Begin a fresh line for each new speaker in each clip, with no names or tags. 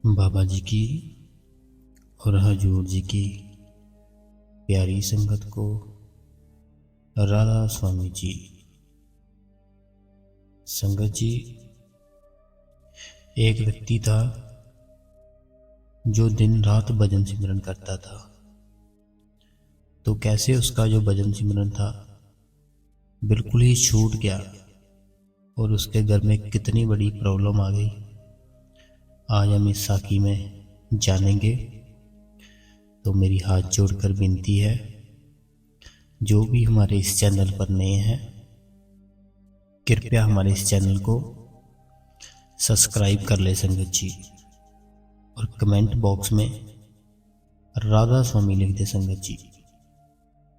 बाबा जी की और हजूर जी की प्यारी संगत को राधा स्वामी जी। संगत जी, एक व्यक्ति था जो दिन रात भजन सिमरन करता था। तो कैसे उसका जो भजन सिमरन था बिल्कुल ही छूट गया और उसके घर में कितनी बड़ी प्रॉब्लम आ गई, आज हम इस साखी में जानेंगे। तो मेरी हाथ जोड़कर विनती है, जो भी हमारे इस चैनल पर नए हैं कृपया हमारे इस चैनल को सब्सक्राइब कर ले संगत जी, और कमेंट बॉक्स में राधा स्वामी लिख दे संगत जी,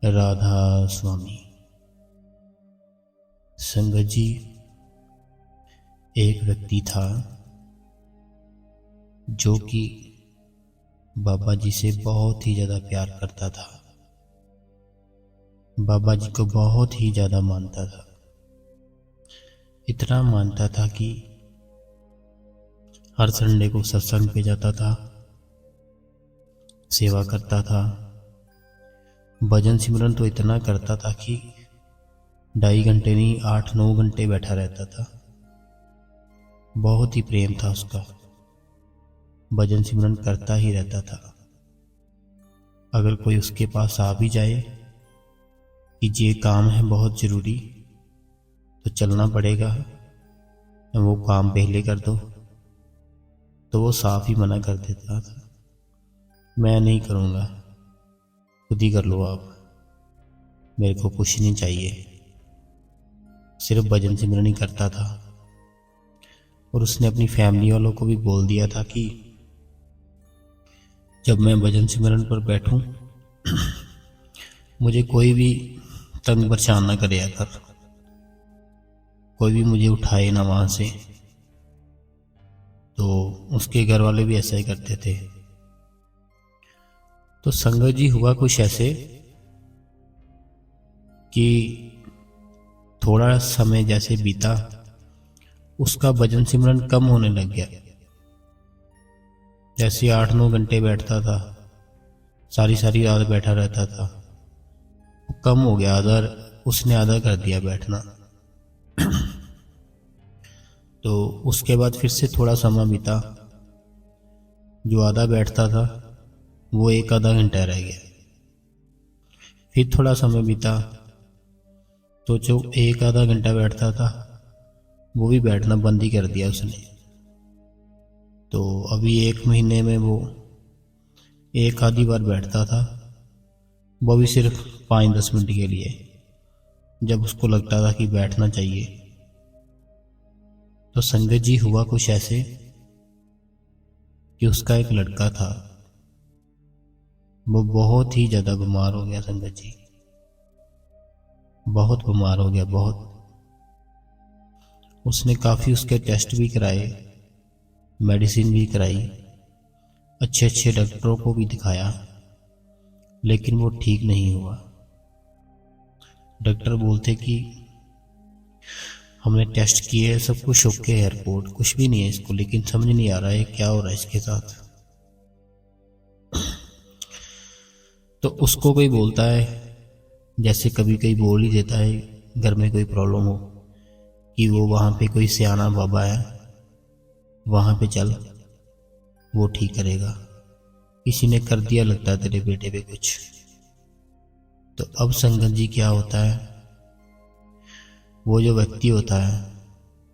राधा स्वामी। संगत जी, एक व्यक्ति था जो कि बाबा जी से बहुत ही ज़्यादा प्यार करता था, बाबा जी को बहुत ही ज़्यादा मानता था। इतना मानता था कि हर संडे को सत्संग पे जाता था, सेवा करता था, भजन सिमरन तो इतना करता था कि 2.5 घंटे नहीं 8-9 घंटे बैठा रहता था। बहुत ही प्रेम था उसका, भजन सिमरन करता ही रहता था। अगर कोई उसके पास आ भी जाए कि ये काम है बहुत ज़रूरी तो चलना पड़ेगा, वो काम पहले कर दो, तो वो साफ ही मना कर देता था, मैं नहीं करूँगा, खुद ही कर लो आप, मेरे को कुछ नहीं चाहिए। सिर्फ भजन सिमरन ही करता था। और उसने अपनी फैमिली वालों को भी बोल दिया था कि जब मैं भजन सिमरन पर बैठूं मुझे कोई भी तंग परेशान ना करे, आकर कोई भी मुझे उठाए ना वहां से। तो उसके घर वाले भी ऐसा ही करते थे। तो संगत जी, हुआ कुछ ऐसे कि थोड़ा समय जैसे बीता, उसका भजन सिमरन कम होने लग गया। जैसे 8-9 घंटे बैठता था, सारी सारी रात बैठा रहता था, वो कम हो गया, उसने आधा कर दिया बैठना। तो उसके बाद फिर से थोड़ा समय बीता, जो आधा बैठता था वो 1 आधा घंटा रह गया। फिर थोड़ा समय बीता तो जो 1 आधा घंटा बैठता था वो भी बैठना बंद ही कर दिया उसने। तो अभी 1 महीने में वो एक आधी बार बैठता था, वो भी सिर्फ 5-10 मिनट के लिए, जब उसको लगता था कि बैठना चाहिए। तो संगत जी, हुआ कुछ ऐसे कि उसका एक लड़का था, वो बहुत ही ज़्यादा बीमार हो गया। संगत जी, बहुत बीमार हो गया, बहुत। उसने काफ़ी उसके टेस्ट भी कराए, मेडिसिन भी कराई, अच्छे अच्छे डॉक्टरों को भी दिखाया, लेकिन वो ठीक नहीं हुआ। डॉक्टर बोलते कि हमने टेस्ट किए, सब कुछ ओके है, रिपोर्ट कुछ भी नहीं है इसको, लेकिन समझ नहीं आ रहा है क्या हो रहा है इसके साथ। तो उसको कोई बोलता है, जैसे कभी कभी बोल ही देता है घर में कोई प्रॉब्लम हो, कि वो वहाँ पे कोई सियाना बाबा है, वहाँ पे चल, वो ठीक करेगा। किसी ने कर दिया लगता है तेरे बेटे पे कुछ। तो अब संगत जी, क्या होता है, वो जो व्यक्ति होता है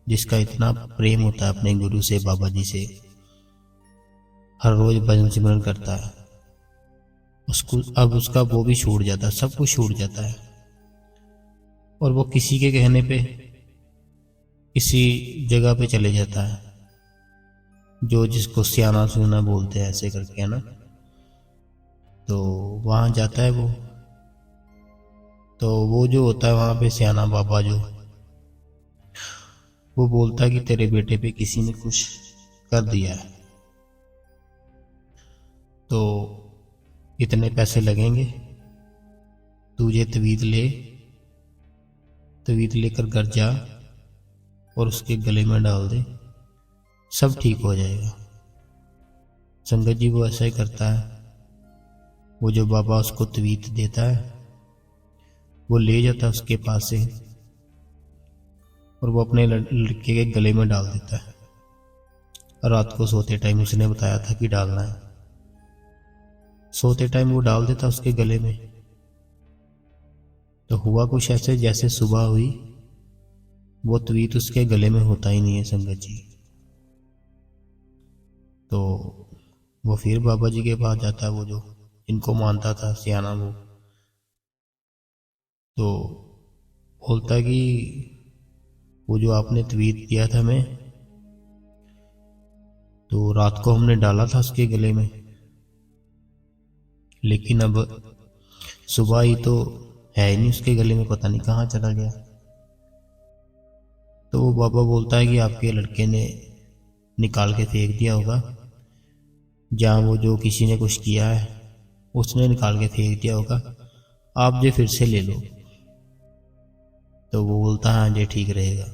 जिसका इतना प्रेम होता है अपने गुरु से, बाबा जी से, हर रोज भजन सिमरन करता है, उसको अब उसका वो भी छूट जाता है, सब कुछ छूट जाता है। और वो किसी के कहने पे किसी जगह पे चले जाता है, जो जिसको सियाना सुना बोलते हैं ऐसे करके, है ना। तो वहाँ जाता है वो, तो वो जो होता है वहाँ पे सियाना बाबा जो, वो बोलता है कि तेरे बेटे पे किसी ने कुछ कर दिया है, तो इतने पैसे लगेंगे, तुझे तवीज़ ले, तवीज़ लेकर घर जा और उसके गले में डाल दे, सब ठीक हो जाएगा। संगत जी वो ऐसा ही करता है। वो जो बाबा उसको तवीत देता है वो ले जाता है उसके पास से, और वो अपने लड़के के गले में डाल देता है। रात को सोते टाइम उसने बताया था कि डालना है। सोते टाइम वो डाल देता उसके गले में। तो हुआ कुछ ऐसे, जैसे सुबह हुई वो तवीत उसके गले में होता ही नहीं है संगत जी। तो वो फिर बाबा जी के पास जाता है, वो जो इनको मानता था सियाना, वो तो बोलता है कि वो जो आपने तवीत दिया था हमें, तो रात को हमने डाला था उसके गले में, लेकिन अब सुबह ही तो है ही नहीं उसके गले में, पता नहीं कहाँ चला गया। तो वो बाबा बोलता है कि आपके लड़के ने निकाल के फेंक दिया होगा, जहाँ वो जो किसी ने कुछ किया है उसने निकाल के फेंक दिया होगा, आप जो फिर से ले लो। तो वो बोलता है हाँ जी ठीक रहेगा।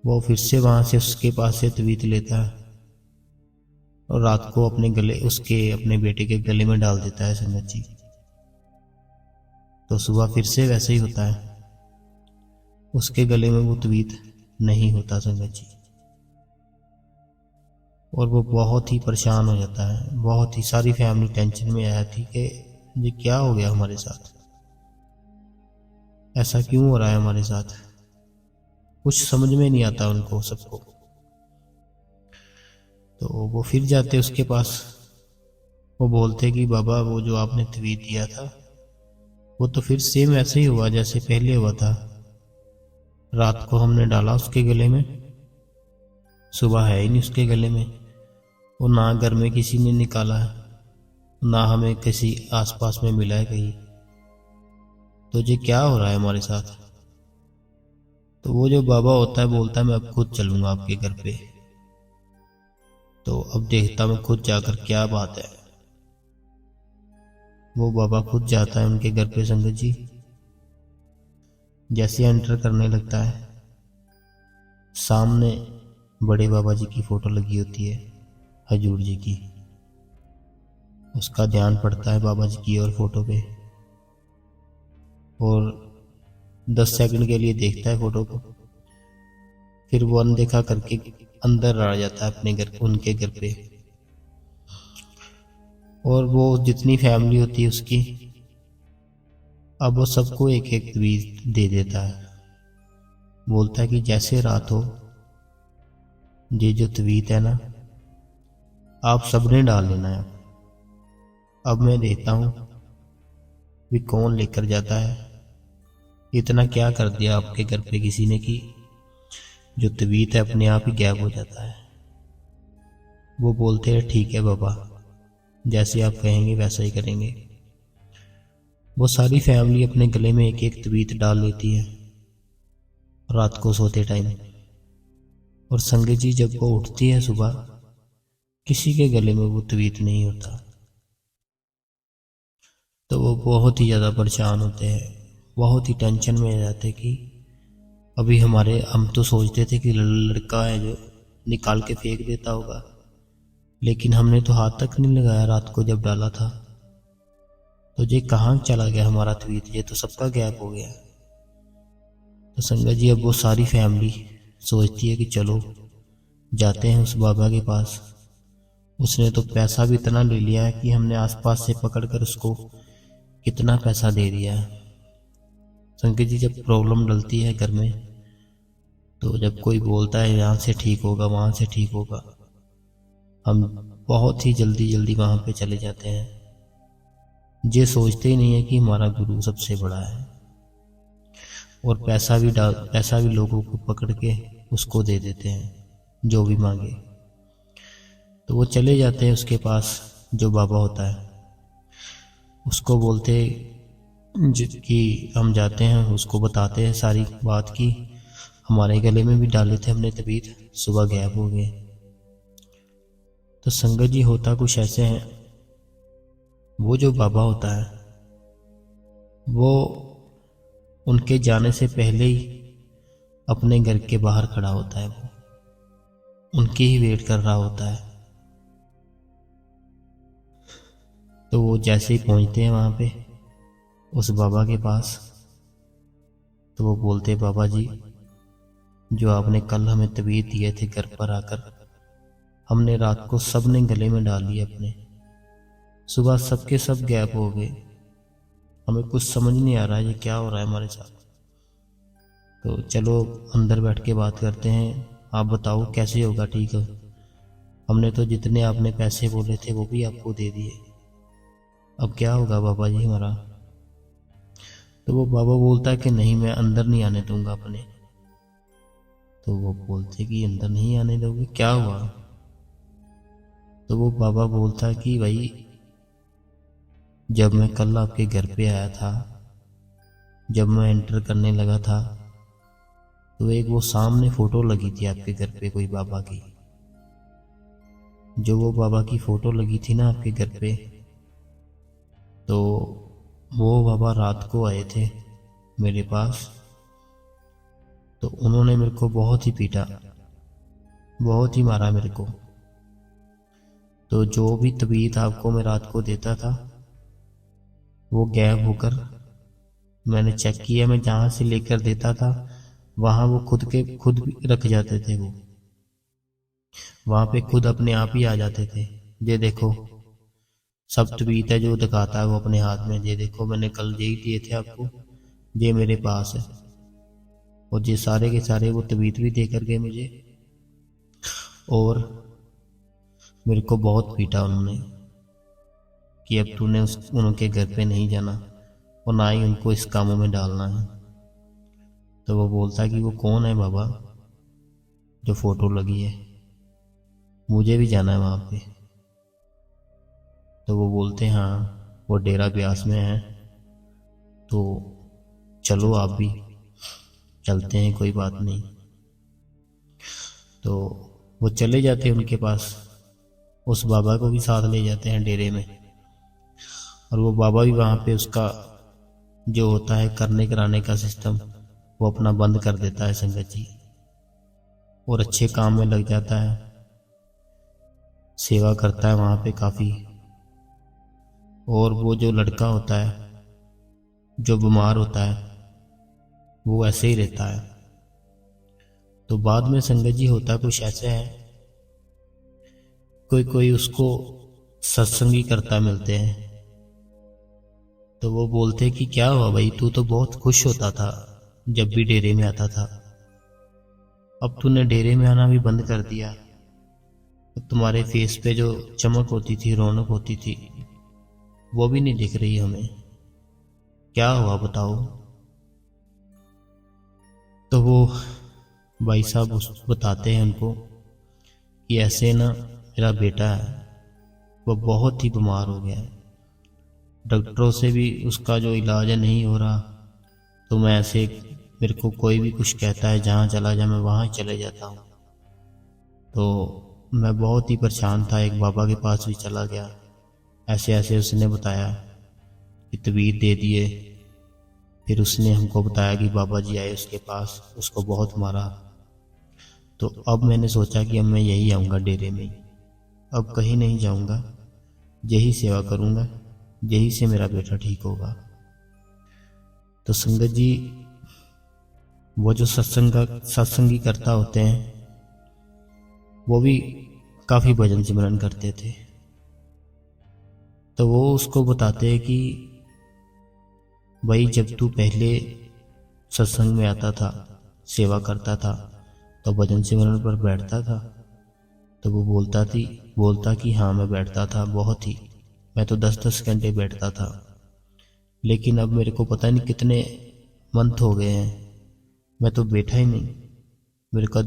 वो फिर से वहां से उसके पास से तवीत लेता है और रात को अपने गले, उसके अपने बेटे के गले में डाल देता है संगत जी। तो सुबह फिर से वैसे ही होता है, उसके गले में वो तवीत नहीं होता संगत जी। और वो बहुत ही परेशान हो जाता है, बहुत ही, सारी फैमिली टेंशन में आया थी कि ये क्या हो गया हमारे साथ, ऐसा क्यों हो रहा है हमारे साथ, कुछ समझ में नहीं आता उनको सबको। तो वो फिर जाते उसके पास, वो बोलते कि बाबा वो जो आपने तवीत दिया था वो तो फिर सेम ऐसे ही हुआ जैसे पहले हुआ था। रात को हमने डाला उसके गले में, सुबह है ही नहीं उसके गले में, और ना घर में किसी ने निकाला है, ना हमें किसी आसपास में मिला है कहीं। तो ये क्या हो रहा है हमारे साथ। तो वो जो बाबा होता है बोलता है मैं अब खुद चलूंगा आपके घर पे। तो अब देखता मैं खुद जाकर क्या बात है। वो बाबा खुद जाता है उनके घर पे संगत जी। जैसे एंटर करने लगता है, सामने बड़े बाबा जी की फोटो लगी होती है, हजूर जी की। उसका ध्यान पड़ता है बाबा जी की और फोटो पे, और 10 सेकंड के लिए देखता है फोटो को, फिर वो अनदेखा करके अंदर आ जाता है अपने घर, उनके घर पे। और वो जितनी फैमिली होती है उसकी, अब वो सबको एक एक तवीज दे देता है। बोलता है कि जैसे रात हो, ये जो तवीत है ना आप सबने डाल लेना है। अब मैं देखता हूं भी कौन लेकर जाता है। इतना क्या कर दिया आपके घर पे किसी ने कि जो तवीत है अपने आप ही गायब हो जाता है। वो बोलते हैं ठीक है बाबा, जैसे आप कहेंगे वैसा ही करेंगे। वो सारी फैमिली अपने गले में एक एक तवीत डाल लेती है रात को सोते टाइम। और संगत जी जब वो उठती है सुबह, किसी के गले में वो तवीत नहीं होता। तो वो बहुत ही ज़्यादा परेशान होते हैं, बहुत ही टेंशन में आ जाते कि अभी हम तो सोचते थे कि लड़का है जो निकाल के फेंक देता होगा, लेकिन हमने तो हाथ तक नहीं लगाया रात को जब डाला था। तो ये कहाँ चला गया हमारा तवीत, ये तो सबका गैप हो गया। तो संगत जी अब वो सारी फैमिली सोचती है कि चलो जाते हैं उस बाबा के पास। उसने तो पैसा भी इतना ले लिया है कि हमने आसपास से पकड़कर उसको कितना पैसा दे दिया है। संगत जी जब प्रॉब्लम डलती है घर में, तो जब कोई बोलता है यहाँ से ठीक होगा वहाँ से ठीक होगा, हम बहुत ही जल्दी जल्दी वहाँ पे चले जाते हैं। ये सोचते ही नहीं है कि हमारा गुरु सबसे बड़ा है, और पैसा भी लोगों को पकड़ के उसको दे देते हैं जो भी मांगे। तो वो चले जाते हैं उसके पास, जो बाबा होता है उसको बोलते कि हम जाते हैं, उसको बताते हैं सारी बात की हमारे गले में भी डाले थे हमने तबीयत, सुबह गायब हो गए। तो संगत जी होता कुछ ऐसे हैं, वो जो बाबा होता है वो उनके जाने से पहले ही अपने घर के बाहर खड़ा होता है, वो उनकी ही वेट कर रहा होता है। तो वो जैसे ही पहुंचते हैं वहाँ पे उस बाबा के पास, तो वो बोलते बाबा जी, जो आपने कल हमें तबीयत दिए थे घर पर आकर, हमने रात को सबने गले में डाल लिए अपने, सुबह सबके सब गैप हो गए, हमें कुछ समझ नहीं आ रहा है ये क्या हो रहा है हमारे साथ। तो चलो अंदर बैठ के बात करते हैं, आप बताओ कैसे होगा ठीक है। हमने तो जितने आपने पैसे बोले थे वो भी आपको दे दिए, अब क्या होगा बाबा जी हमारा। तो वो बाबा बोलता है कि नहीं, मैं अंदर नहीं आने दूंगा अपने। तो वो बोलते कि अंदर नहीं आने दोगे, क्या हुआ। तो वो बाबा बोलता है कि भाई, जब मैं कल आपके घर पे आया था, जब मैं एंटर करने लगा था, तो एक वो सामने फोटो लगी थी आपके घर पे कोई बाबा की। जो वो बाबा की फोटो लगी थी ना आपके घर पे, तो वो बाबा रात को आए थे मेरे पास। तो उन्होंने मेरे को बहुत ही पीटा, बहुत ही मारा मेरे को। तो जो भी तबीयत आपको मैं रात को देता था वो गायब होकर, मैंने चेक किया, मैं जहां से लेकर देता था वहां वो खुद के खुद भी रख जाते थे, वो वहां पे खुद अपने आप ही आ जाते थे। ये देखो, सब तबीयत है जो दिखाता है वो अपने हाथ में, ये देखो मैंने कल यही दिए थे आपको, ये मेरे पास है। और ये सारे के सारे वो तबीयत भी दे कर गए मुझे, और मेरे को बहुत पीटा उन्होंने कि अब तूने उनके घर पे नहीं जाना और ना ही उनको इस कामों में डालना है। तो वो बोलता कि वो कौन है बाबा जो फोटो लगी है, मुझे भी जाना है वहां पे। तो वो बोलते हाँ, वो डेरा ब्यास में है, तो चलो आप भी चलते हैं, कोई बात नहीं। तो वो चले जाते हैं उनके पास, उस बाबा को भी साथ ले जाते हैं डेरे में। और वो बाबा भी वहां पे उसका जो होता है करने कराने का सिस्टम वो अपना बंद कर देता है संगत जी, और अच्छे काम में लग जाता है, सेवा करता है वहां पे काफी। और वो जो लड़का होता है जो बीमार होता है वो ऐसे ही रहता है। तो बाद में संगत जी होता कुछ ऐसे है, कोई कोई उसको सत्संगी करता मिलते हैं। तो वो बोलते कि क्या हुआ भाई, तू तो बहुत खुश होता था जब भी डेरे में आता था, अब तूने डेरे में आना भी बंद कर दिया। तो तुम्हारे फेस पे जो चमक होती थी, रौनक होती थी, वो भी नहीं दिख रही हमें, क्या हुआ बताओ। तो वो भाई साहब बताते हैं उनको कि ऐसे ना मेरा बेटा है, वो बहुत ही बीमार हो गया है, डॉक्टरों से भी उसका जो इलाज है नहीं हो रहा। तो मैं ऐसे, मेरे को कोई भी कुछ कहता है जहाँ चला जा मैं वहाँ चले जाता हूँ। तो मैं बहुत ही परेशान था, एक बाबा के पास भी चला गया, ऐसे ऐसे उसने बताया कि तबीयत दे दिए। फिर उसने हमको बताया कि बाबा जी आए उसके पास, उसको बहुत मारा। तो अब मैंने सोचा कि अब मैं यही आऊँगा डेरे में, अब कहीं नहीं जाऊँगा, यही सेवा करूँगा, यही से मेरा बेटा ठीक होगा। तो संगत जी, वो जो सत्संगी करता होते हैं वो भी काफी भजन सिमरन करते थे। तो वो उसको बताते हैं कि भाई जब तू पहले सत्संग में आता था, सेवा करता था, तो भजन सिमरन पर बैठता था। तो वो बोलता कि हाँ मैं बैठता था, बहुत ही, मैं तो 10-10 घंटे बैठता था। लेकिन अब मेरे को पता नहीं कितने मंथ हो गए हैं, मैं तो बैठा ही नहीं,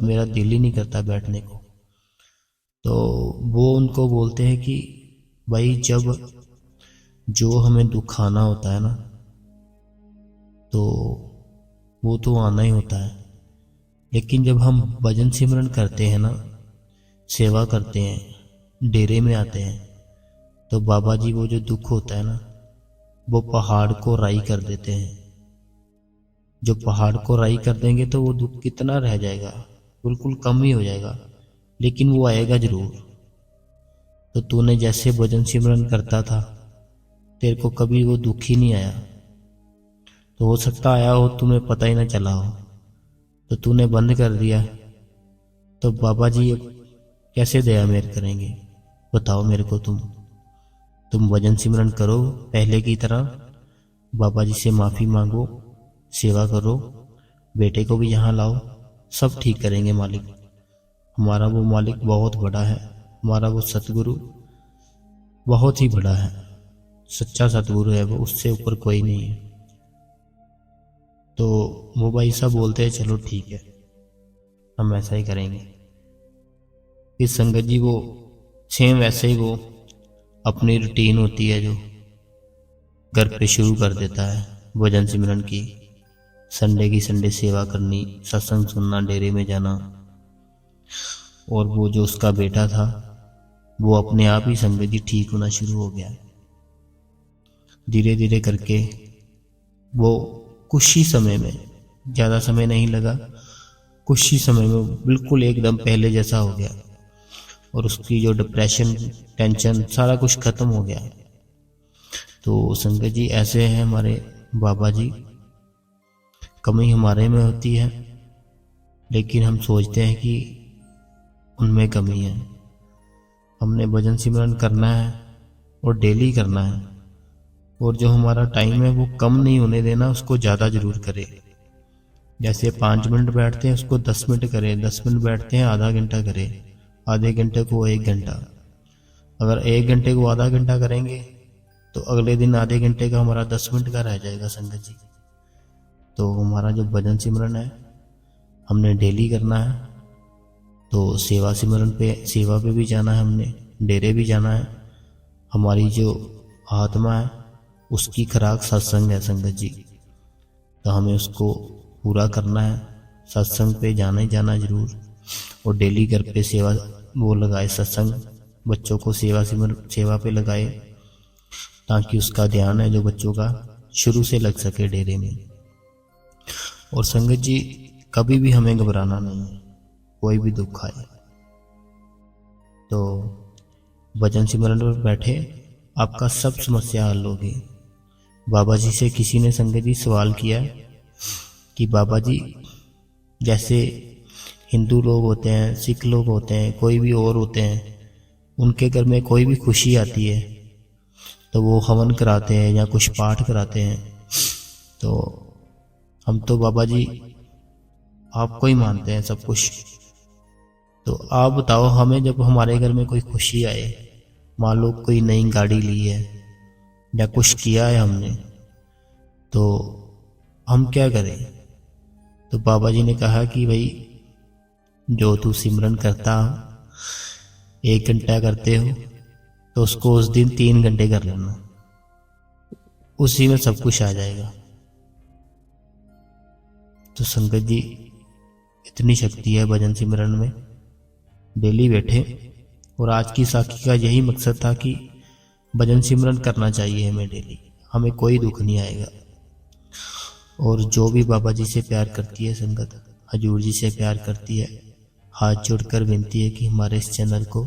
मेरा दिल ही नहीं करता बैठने को। तो वो उनको बोलते हैं कि भाई जब जो हमें दुख आना होता है ना, तो वो तो आना ही होता है, लेकिन जब हम भजन सिमरन करते हैं ना, सेवा करते हैं, डेरे में आते हैं, तो बाबा जी वो जो दुख होता है ना, वो पहाड़ को राई कर देते हैं। जो पहाड़ को राई कर देंगे तो वो दुख कितना रह जाएगा, बिल्कुल कम ही हो जाएगा, लेकिन वो आएगा जरूर। तो तूने जैसे भजन सिमरन करता था तेरे को कभी वो दुख ही नहीं आया। तो हो सकता आया हो, तुम्हें पता ही ना चला हो, तो तूने बंद कर दिया। तो बाबा जी अब कैसे दया मेर करेंगे, बताओ मेरे को। तुम भजन सिमरन करो पहले की तरह, बाबा जी से माफ़ी मांगो, सेवा करो, बेटे को भी यहाँ लाओ, सब ठीक करेंगे मालिक। हमारा वो मालिक बहुत बड़ा है, हमारा वो सतगुरु बहुत ही बड़ा है, सच्चा सतगुरु है वो, उससे ऊपर कोई नहीं है। तो वो भाई साहब बोलते हैं चलो ठीक है, हम ऐसा ही करेंगे। फिर संगत जी वो सेम वैसे ही वो अपनी रूटीन होती है जो घर पे शुरू कर देता है भजन सिमरन की। संडे की संडे सेवा करनी, सत्संग सुनना, डेरे में जाना। और वो जो उसका बेटा था वो अपने आप ही संगत जी ठीक होना शुरू हो गया। धीरे धीरे करके वो कुछ ही समय में, ज़्यादा समय नहीं लगा, कुछ ही समय में बिल्कुल एकदम पहले जैसा हो गया। और उसकी जो डिप्रेशन, टेंशन, सारा कुछ खत्म हो गया। तो संगत जी ऐसे हैं हमारे बाबा जी। कमी हमारे में होती है, लेकिन हम सोचते हैं कि उनमें कमी है। हमने भजन सिमरन करना है और डेली करना है, और जो हमारा टाइम है वो कम नहीं होने देना, उसको ज़्यादा जरूर करें। जैसे 5 मिनट बैठते हैं उसको 10 मिनट करें, 10 मिनट बैठते हैं आधा घंटा करें, आधे घंटे को 1 घंटा। अगर 1 घंटे को आधा घंटा करेंगे तो अगले दिन आधे घंटे का हमारा 10 मिनट का रह जाएगा संगत जी। तो हमारा जो भजन सिमरन है हमने डेली करना है। तो सेवा सिमरन पे, सेवा पे भी जाना है, हमने डेरे भी जाना है। हमारी जो आत्मा है उसकी खुराक सत्संग है संगत जी, तो हमें उसको पूरा करना है। सत्संग पे जाना ही जाना जरूर, और डेली घर पे सेवा वो लगाए, सत्संग, बच्चों को सेवा पे लगाए, ताकि उसका ध्यान है जो बच्चों का शुरू से लग सके डेरे में। और संगत जी कभी भी हमें घबराना नहीं है, कोई भी दुख आए तो भजन सिमरन पर बैठे, आपका सब समस्या हल होगी। बाबा जी से किसी ने संगत जी सवाल किया कि बाबा जी जैसे हिंदू लोग होते हैं, सिख लोग होते हैं, कोई भी और होते हैं, उनके घर में कोई भी खुशी आती है तो वो हवन कराते हैं या कुछ पाठ कराते हैं। तो हम तो बाबा जी आपको ही मानते हैं सब कुछ। तो आप बताओ, हमें जब हमारे घर में कोई खुशी आए, मान लो कोई नई गाड़ी ली है या कुछ किया है हमने, तो हम क्या करें? तो बाबा जी ने कहा कि भाई जो तू सिमरन करता 1 घंटा करते हो तो उसको उस दिन 3 घंटे कर लेना, उसी में सब कुछ आ जाएगा। तो संगत जी इतनी शक्ति है भजन सिमरन में। डेली बैठे, और आज की साखी का यही मकसद था कि भजन सिमरन करना चाहिए हमें डेली, हमें कोई दुख नहीं आएगा। और जो भी बाबा जी से प्यार करती है संगत, हजूर जी से प्यार करती है, हाथ जोड़कर विनती है कि हमारे इस चैनल को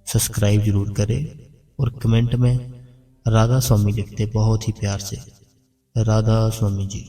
सब्सक्राइब जरूर करें, और कमेंट में राधा स्वामी लिखते बहुत ही प्यार से, राधा स्वामी जी।